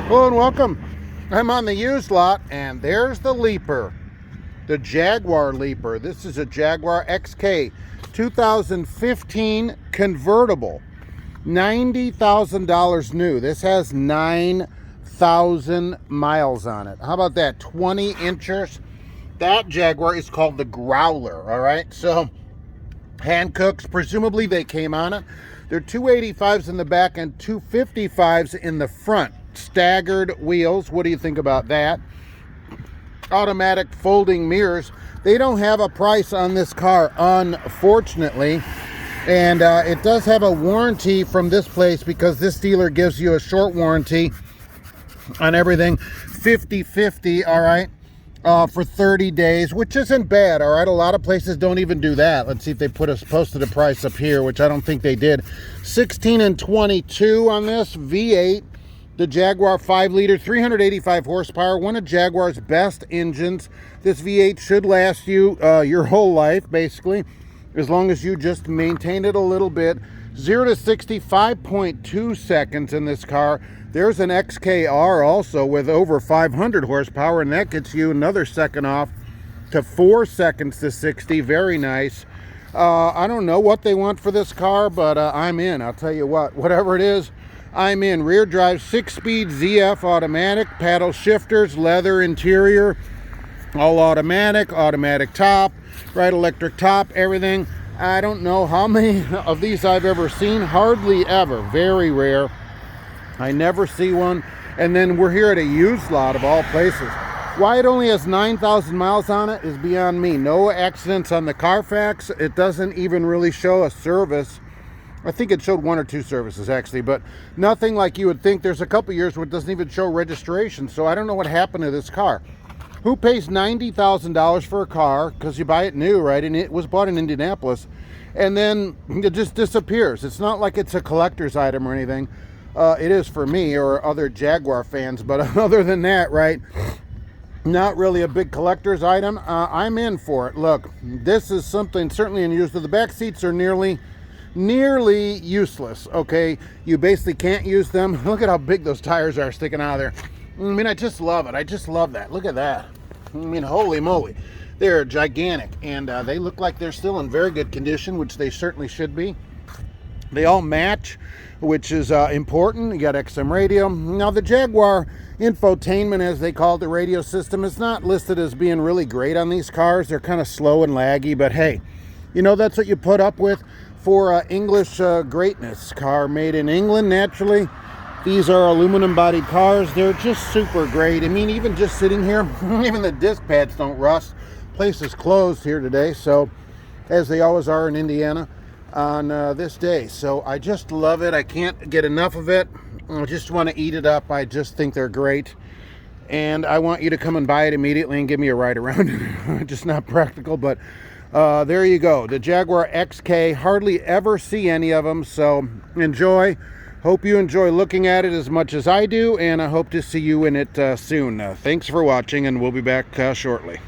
Hello and welcome. I'm on the used lot, and there's the Leaper, the Jaguar Leaper. This is a Jaguar XK 2015 convertible, $90,000 new. This has 9,000 miles on it. How about that? 20 inches. That Jaguar is called the Growler. All right, so Hancooks, presumably they came on it. They're 285s in the back and 255s in the front. Staggered wheels. What do you think about that? Automatic folding mirrors. They don't have a price on this car, unfortunately. And it does have a warranty from this place, because this dealer gives you a short warranty on everything, 50/50, all right, for 30 days, which isn't bad, all right? A lot of places don't even do that. Let's see if they posted a price up here, which I don't think they did. 16 and 22 on this V8. The Jaguar 5-liter, 385 horsepower, one of Jaguar's best engines. This V8 should last you your whole life, basically, as long as you just maintain it a little bit. 0 to 60, 5.2 seconds in this car. There's an XKR also with over 500 horsepower, and that gets you another second off to 4 seconds to 60. Very nice. I don't know what they want for this car, but I'm in. I'll tell you what, whatever it is, I'm in. Rear drive, 6-speed ZF automatic, paddle shifters, leather interior, all automatic, automatic top, right, electric top, everything. I don't know how many of these I've ever seen. Hardly ever. Very rare. I never see one. And then we're here at a used lot of all places. Why it only has 9,000 miles on it is beyond me. No accidents on the Carfax. It doesn't even really show a service. I think it showed 1 or 2 services, actually, but nothing like you would think. There's a couple years where it doesn't even show registration, so I don't know what happened to this car. Who pays $90,000 for a car, because you buy it new, right, and it was bought in Indianapolis, and then it just disappears? It's not like it's a collector's item or anything. It is for me or other Jaguar fans, but other than that, right, not really a big collector's item. I'm in for it. Look, this is something certainly unused. The back seats are nearly useless. Okay, you basically can't use them. Look at how big those tires are sticking out of there. I mean, I just love it. I just love that. Look at that. I mean, holy moly, they're gigantic, and they look like they're still in very good condition, which they certainly should be. They all match, which is important. You got XM radio. Now, the Jaguar infotainment, as they call it, the radio system, is not listed as being really great on these cars. They're kind of slow and laggy, but hey, you know, that's what you put up with for English greatness. Car made in England, naturally. These are aluminum bodied cars. They're just super great. I mean, even just sitting here, even the disc pads don't rust. Place is closed here today, so, as they always are in Indiana on this day. So I just love it. I can't get enough of it. I just want to eat it up. I just think they're great, and I want you to come and buy it immediately and give me a ride around. Just not practical, but there you go. The Jaguar XK. Hardly ever see any of them, so enjoy. Hope you enjoy looking at it as much as I do, and I hope to see you in it soon. Thanks for watching, and we'll be back shortly.